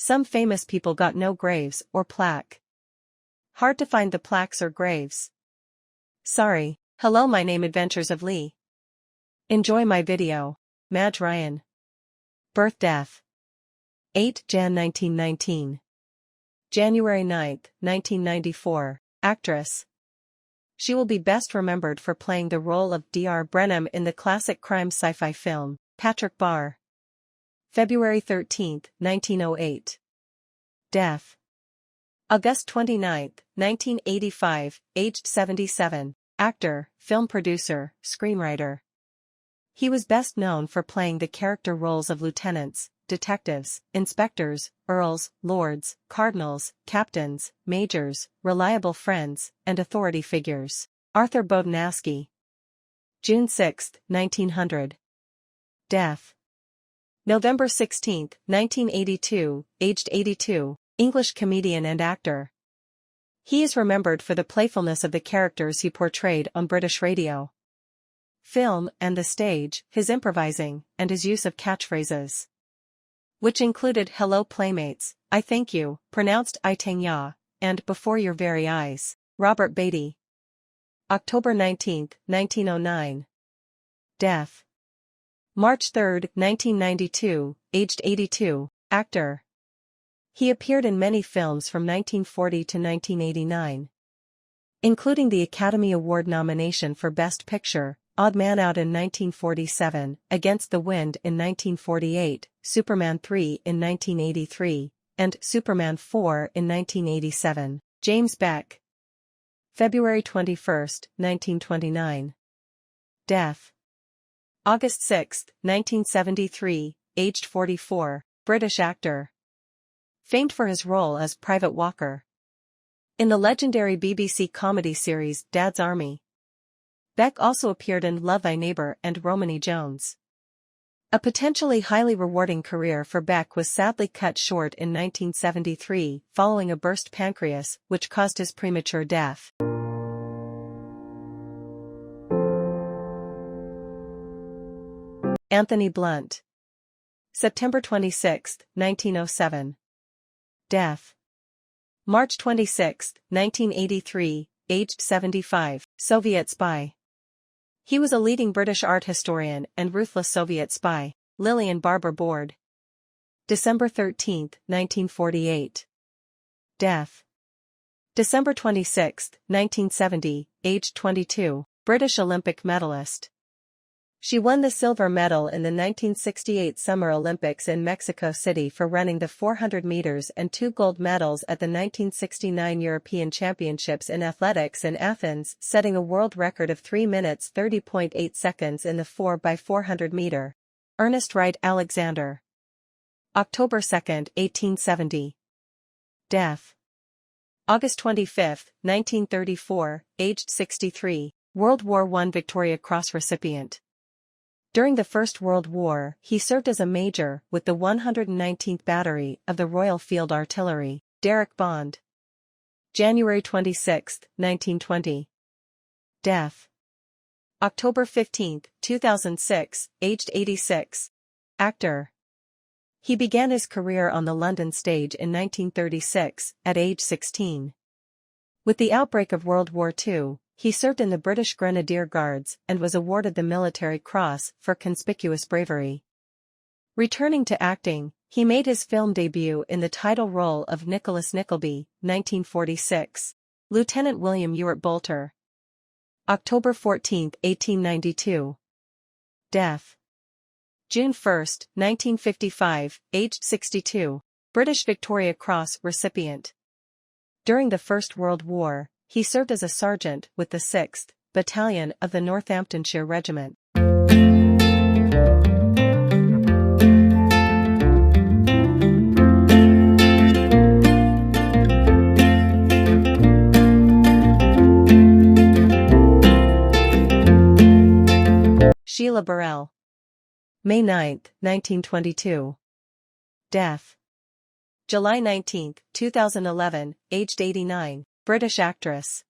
Some famous people got no graves or plaque. Hard to find the plaques or graves. Sorry. Hello, my name Adventures of Lee. Enjoy my video. Madge Ryan. Birth Death. 8 Jan 1919. January 9, 1994. Actress. She will be best remembered for playing the role of Dr. Brenham in the classic crime sci-fi film, Patrick Barr. February 13, 1908. Death. August 29, 1985, aged 77, actor, film producer, screenwriter. He was best known for playing the character roles of lieutenants, detectives, inspectors, earls, lords, cardinals, captains, majors, reliable friends, and authority figures. Arthur Bodnaski. June 6, 1900. Death. November 16, 1982, aged 82, English comedian and actor. He is remembered for the playfulness of the characters he portrayed on British radio, film, and the stage, his improvising, and his use of catchphrases, which included "Hello Playmates," "I thank you," pronounced "I tang ya," and "Before your very eyes." Robert Beatty. October 19, 1909. Death. March 3, 1992, aged 82, actor. He appeared in many films from 1940 to 1989, including the Academy Award nomination for Best Picture, Odd Man Out in 1947, Against the Wind in 1948, Superman 3 in 1983, and Superman 4 in 1987. James Beck. February 21, 1929. Death. August 6, 1973, aged 44, British actor. Famed for his role as Private Walker in the legendary BBC comedy series Dad's Army. Beck also appeared in Love Thy Neighbor and Romany Jones. A potentially highly rewarding career for Beck was sadly cut short in 1973 following a burst pancreas which caused his premature death. Anthony Blunt. September 26, 1907. Death. March 26, 1983, aged 75, Soviet spy. He was a leading British art historian and ruthless Soviet spy. Lillian Barber Board. December 13, 1948. Death. December 26, 1970, aged 22, British Olympic medalist. She won the silver medal in the 1968 Summer Olympics in Mexico City for running the 400 meters and 2 gold medals at the 1969 European Championships in Athletics in Athens, setting a world record of 3 minutes 30.8 seconds in the 4x400 meter. Ernest Wright Alexander. October 2, 1870. Death. August 25, 1934, aged 63, World War I Victoria Cross recipient. During the First World War, he served as a major with the 119th Battery of the Royal Field Artillery. Derek Bond. January 26, 1920. Death. October 15, 2006, aged 86. Actor. He began his career on the London stage in 1936, at age 16. With the outbreak of World War II, he served in the British Grenadier Guards and was awarded the Military Cross for conspicuous bravery. Returning to acting, he made his film debut in the title role of Nicholas Nickleby, 1946. Lieutenant William Ewart Bolter. October 14, 1892. Death. June 1, 1955, aged 62, British Victoria Cross recipient. During the First World War, he served as a sergeant with the 6th Battalion of the Northamptonshire Regiment. Sheila Burrell. May 9, 1922. Death. July 19, 2011, aged 89, British actress.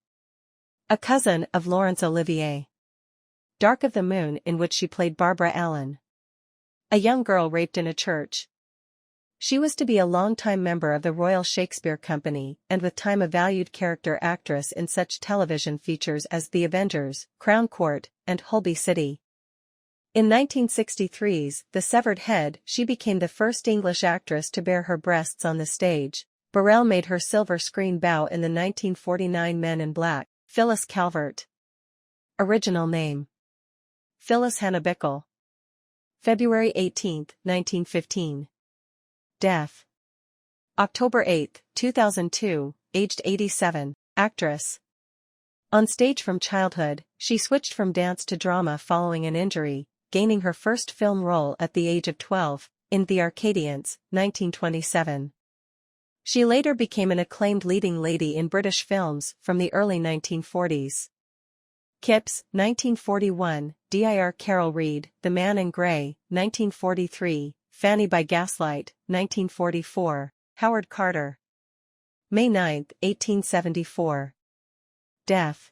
A cousin of Laurence Olivier. Dark of the Moon, in which she played Barbara Allen, a young girl raped in a church. She was to be a long-time member of the Royal Shakespeare Company and with time a valued character actress in such television features as The Avengers, Crown Court, and Holby City. In 1963's The Severed Head, she became the first English actress to bare her breasts on the stage. Burrell made her silver screen bow in the 1949 Men in Black. Phyllis Calvert. Original name: Phyllis Hannah Bickle. February 18, 1915. Death: October 8, 2002, aged 87, actress. On stage from childhood, she switched from dance to drama following an injury, gaining her first film role at the age of 12, in The Arcadians, 1927. She later became an acclaimed leading lady in British films from the early 1940s. Kipps, 1941, Dir Carol Reed, The Man in Grey, 1943, Fanny by Gaslight, 1944, Howard Carter. May 9, 1874. Death: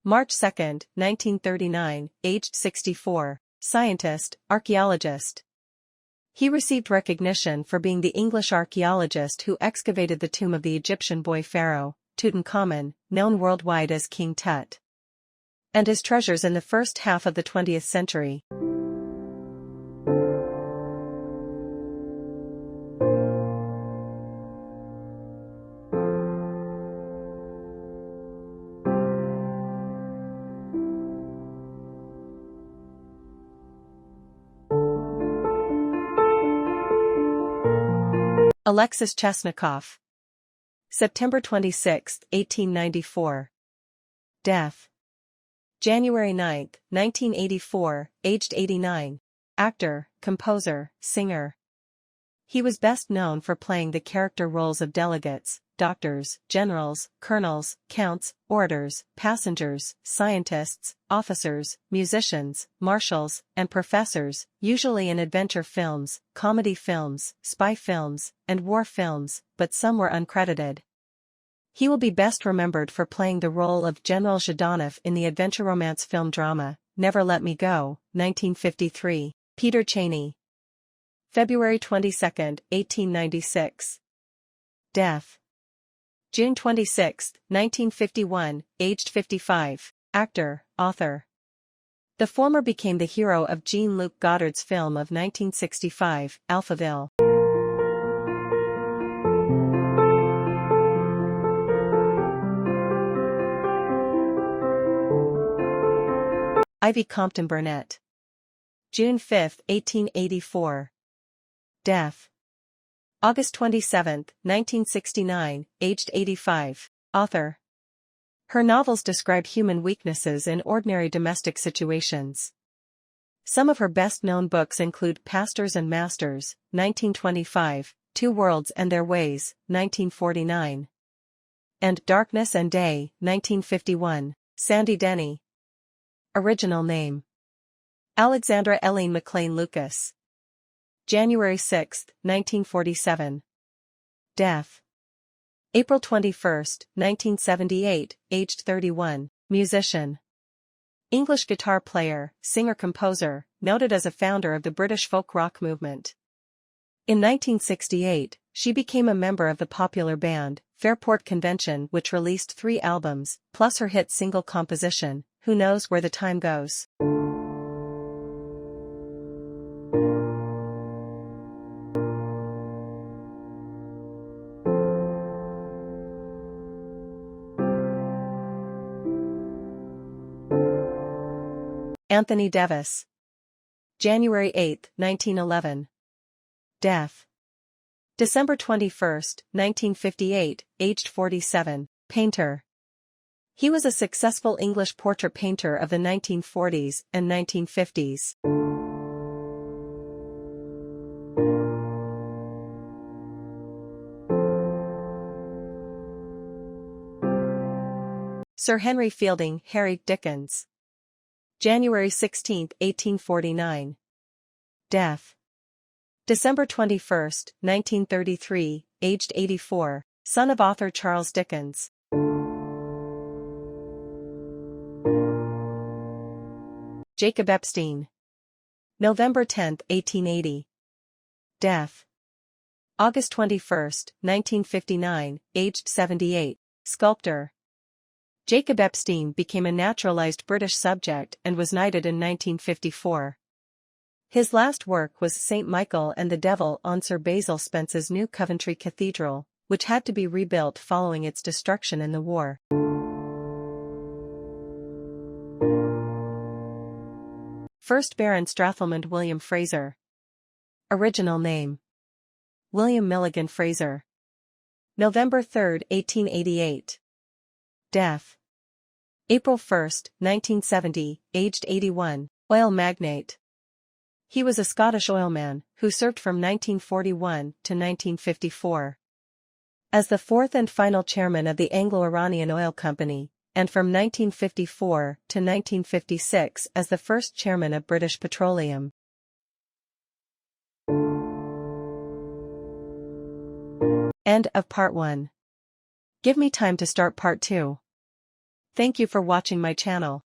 March 2, 1939, aged 64, scientist, archaeologist. He received recognition for being the English archaeologist who excavated the tomb of the Egyptian boy pharaoh, Tutankhamun, known worldwide as King Tut, and his treasures in the first half of the 20th century. Alexis Chesnikoff. September 26, 1894. Death: January 9, 1984, aged 89. Actor, composer, singer. He was best known for playing the character roles of delegates, doctors, generals, colonels, counts, orators, passengers, scientists, officers, musicians, marshals, and professors, usually in adventure films, comedy films, spy films, and war films, but some were uncredited. He will be best remembered for playing the role of General Zhdanov in the adventure romance film drama, Never Let Me Go, 1953. Peter Cheney. February 22, 1896. Death: June 26, 1951, aged 55, actor, author. The former became the hero of Jean-Luc Godard's film of 1965, Alphaville. Ivy Compton Burnett. June 5, 1884. Death: August 27, 1969, aged 85, author. Her novels describe human weaknesses in ordinary domestic situations. Some of her best-known books include Pastors and Masters, 1925, Two Worlds and Their Ways, 1949, and Darkness and Day, 1951. Sandy Denny. Original name: Alexandra Eileen McLean Lucas. January 6, 1947. Death: April 21, 1978, aged 31, musician. English guitar player, singer-composer, noted as a founder of the British folk rock movement. In 1968, she became a member of the popular band, Fairport Convention, which released 3 albums, plus her hit single composition, Who Knows Where the Time Goes. Anthony Davis. January 8, 1911. Death: December 21, 1958, aged 47, painter. He was a successful English portrait painter of the 1940s and 1950s. Sir Henry Fielding Harry Dickens. January 16, 1849. Death: December 21, 1933, aged 84, son of author Charles Dickens. Jacob Epstein. November 10, 1880. Death: August 21, 1959, aged 78, sculptor. Jacob Epstein became a naturalized British subject and was knighted in 1954. His last work was St. Michael and the Devil on Sir Basil Spence's new Coventry Cathedral, which had to be rebuilt following its destruction in the war. First Baron Strathalmond William Fraser. Original name: William Milligan Fraser. November 3, 1888. Death: April 1, 1970, aged 81, oil magnate. He was a Scottish oilman who served from 1941 to 1954 as the fourth and final chairman of the Anglo-Iranian Oil Company, and from 1954 to 1956 as the first chairman of British Petroleum. End of part 1. Give me time to start part 2. Thank you for watching my channel.